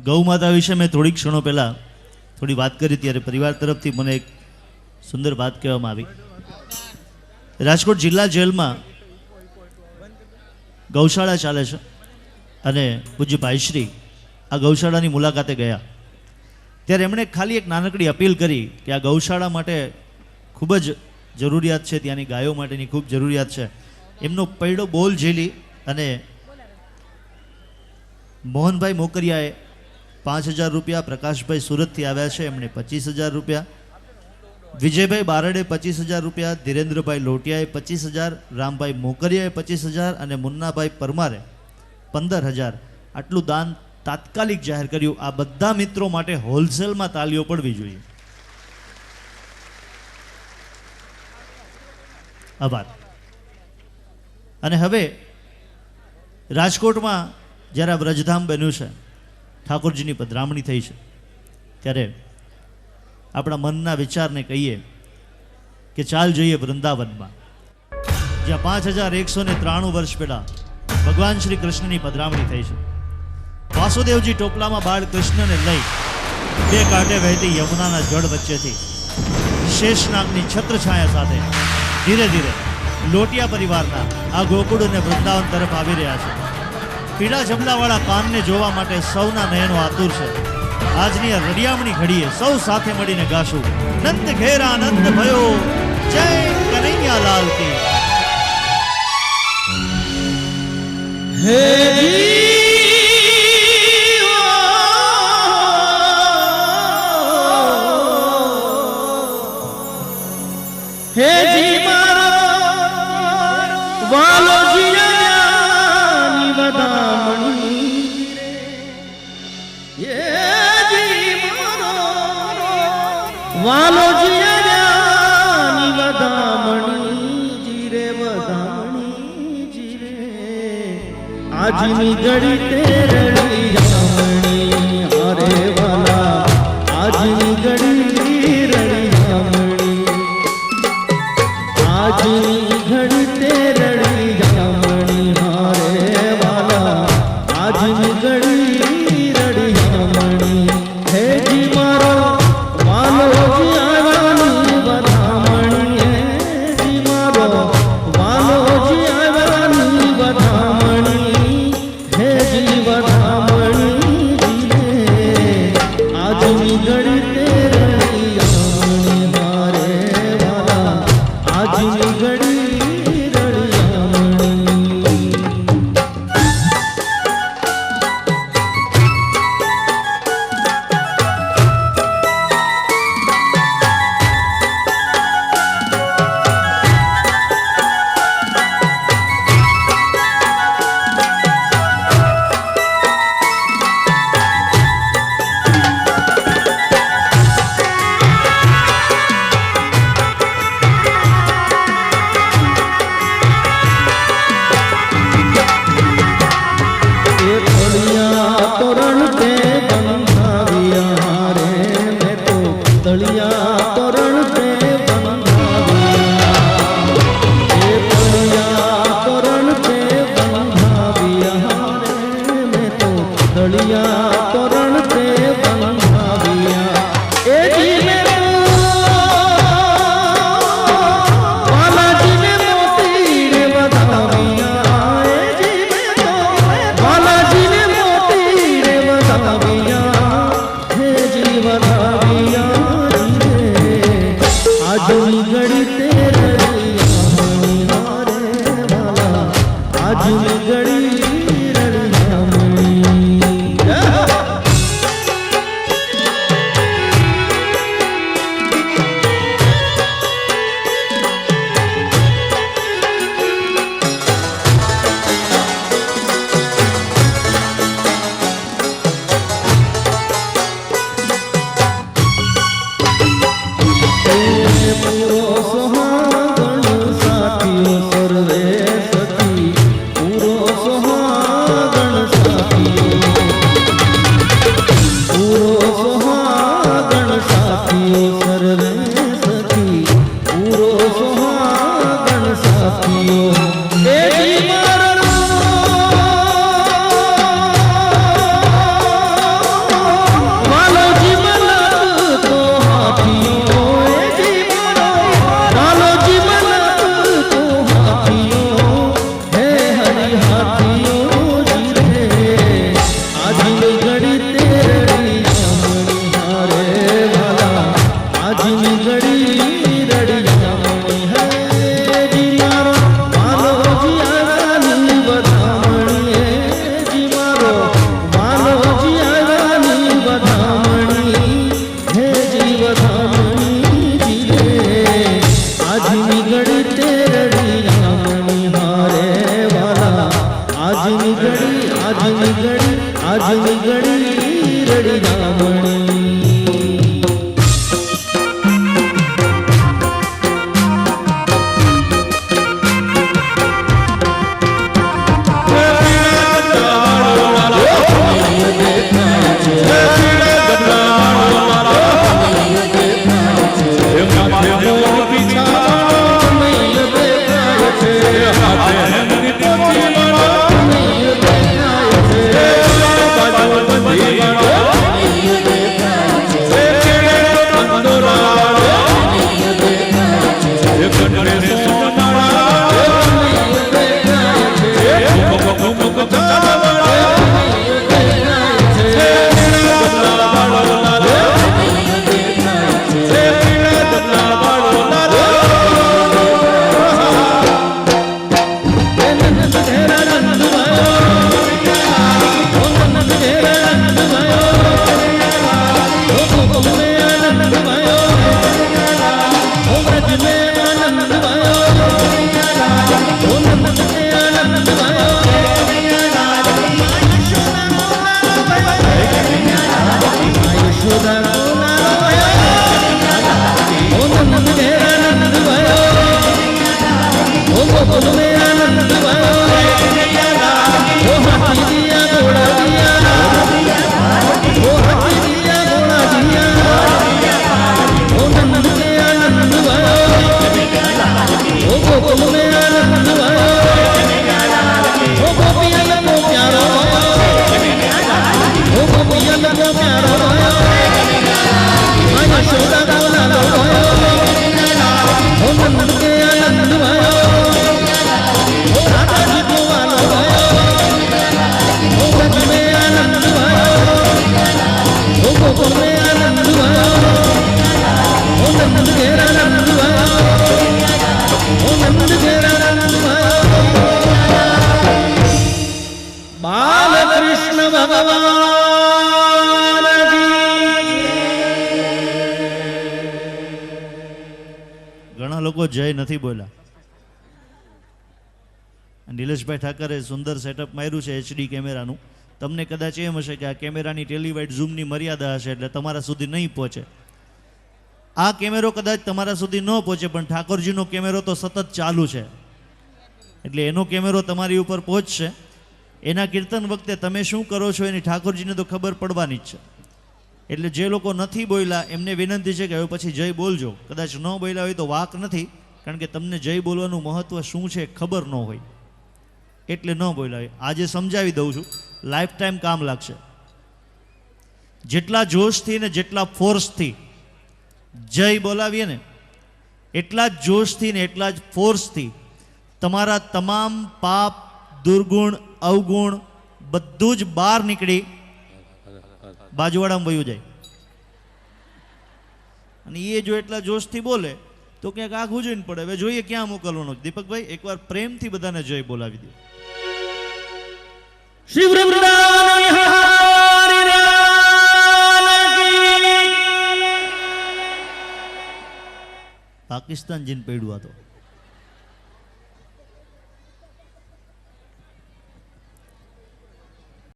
ગૌ માતા વિશે મેં થોડી ક્ષણો પહેલાં થોડી વાત કરી ત્યારે પરિવાર તરફથી મને એક સુંદર વાત કહેવામાં આવી. રાજકોટ જિલ્લા જેલમાં ગૌશાળા ચાલે છે અને પૂજ્ય ભાઈશ્રી આ ગૌશાળાની મુલાકાતે ગયા ત્યારે એમણે ખાલી એક નાનકડી અપીલ કરી કે આ ગૌશાળા માટે ખૂબ જ જરૂરિયાત છે, ત્યાંની ગાયો માટેની ખૂબ જરૂરિયાત છે. એમનો પૈડો બોલ ઝીલી અને મોહનભાઈ મોકરિયાએ 5,000 રૂપિયા, પ્રકાશભાઈ સુરતથી આવ્યા છે એમણે 25,000 રૂપિયા, વિજયભાઈ બારડે 25,000 રૂપિયા, ધીરેન્દ્રભાઈ લોટિયાએ 25,000, રામભાઈ મોકરિયાએ 25,000 અને મુન્નાભાઈ પરમારે 15,000 આટલું દાન તાત્કાલિક જાહેર કર્યું. આ બધા મિત્રો માટે હોલસેલમાં તાલીઓ પડવી જોઈએ. આભાર. અને હવે રાજકોટમાં જ્યારે આ વ્રજધામ બન્યું છે, ઠાકોરજીની પધરામણી થઈ છે, ત્યારે આપણા મનના વિચારને કહીએ કે ચાલ જઈએ વૃંદાવનમાં, જ્યાં 5,193 વર્ષ પહેલા ભગવાન શ્રી કૃષ્ણની પધરામણી થઈ છે. વાસુદેવજી ટોપલામાં બાળ કૃષ્ણને લઈ બે કાંઠે વહેતી યમુનાના જળ વચ્ચેથી શેષનાગની છત્રછાયા સાથે ધીરે ધીરે લોટિયા પરિવારના આ ગોકુળ અને વૃંદાવન તરફ આવી રહ્યા છે. પીળા જમલાવાળા કાનને જોવા માટે સૌના નયનો આતુર છે. આજની આ રડિયામણી ઘડીએ સૌ સાથે મળીને ગાશું નંદ ઘેર આનંદ ભયો, જય કનૈયા લાલ કી. હે જી મારો વાલો જીયાની વધામણી રે, હે જી મારો વાલો જીયાની વધામણી જી રે, વધામણી જી રે. આજની ઘડી તે રડી જામણી, અરે વાલા આજની ઘડી રડી જામણી, આજની ઘડી તે રડી જામણી, હારે વાલા આજની ઘડી રડી જામણી. હે જી મારો વાલો જીયાની વધામણી, હે જી મારો વાલો જીયાની વધામણી, હે જી વધામણી. गोकुल में आनंद भयो ओ हाथी दिया घोड़ा दिया ओ हाथी दिया घोड़ा दिया ओ नंद के आनंद भयो ओ गोकुल में आनंद भयो ओ गोपियन को प्यारो भयो ओ गोपियन को प्यारो भयो माया यशोदा को लालो भयो ओ नंद के आनंद भयो ओ राधा जी को वालो भयो ओ ब्रज में आनंद भयो ओ गोकुल में आनंद भयो ओ नंद के आनंद भयो ओ नंद के आनंद भयो बाल कृष्ण भगवान की ઘણા લોકો જય નથી બોલ્યા. નિલેશભાઈ ઠાકરે સુંદર સેટઅપ માર્યું છે HD કેમેરાનું. તમને કદાચ એમ હશે કે આ કેમેરાની ટેલીવાઇડ ઝૂમની મર્યાદા હશે એટલે તમારા સુધી નહીં પહોંચે. આ કેમેરો કદાચ તમારા સુધી ન પહોંચે પણ ઠાકોરજીનો કેમેરો તો સતત ચાલુ છે એટલે એનો કેમેરો તમારી ઉપર પહોંચશે. એના કીર્તન વખતે તમે શું કરો છો એની ઠાકોરજીને તો ખબર પડવાની જ છે. એટલે જે લોકો નથી બોલ્યા એમને વિનંતી છે કે હવે પછી જય બોલજો. કદાચ ન બોલ્યા હોય તો વાક નથી, કારણ કે તમને જય બોલવાનું મહત્વ શું છે ખબર ન હોય એટલે ન બોલ્યા હોય. આજે સમજાવી દઉં છું, લાઈફ ટાઈમ કામ લાગશે. જેટલા જોશથી ને જેટલા ફોર્સથી જય બોલાવીએ ને એટલા જ જોશથી ને એટલા જ ફોર્સથી તમારા તમામ પાપ, દુર્ગુણ, અવગુણ બધું જ બહાર નીકળી બાજુવાળામાં વયું જાય. અને એ જો એટલા જોશથી બોલે તો ક્યાંક આઘું જોઈને પડે. હવે જોઈએ ક્યાં મોકલવાનું. દીપકભાઈ એકવાર પ્રેમથી બધાને જય બોલાવી દો. श्री वृंदावन विहारी लाल की પાકિસ્તાન જઈને પડ્યું આ તો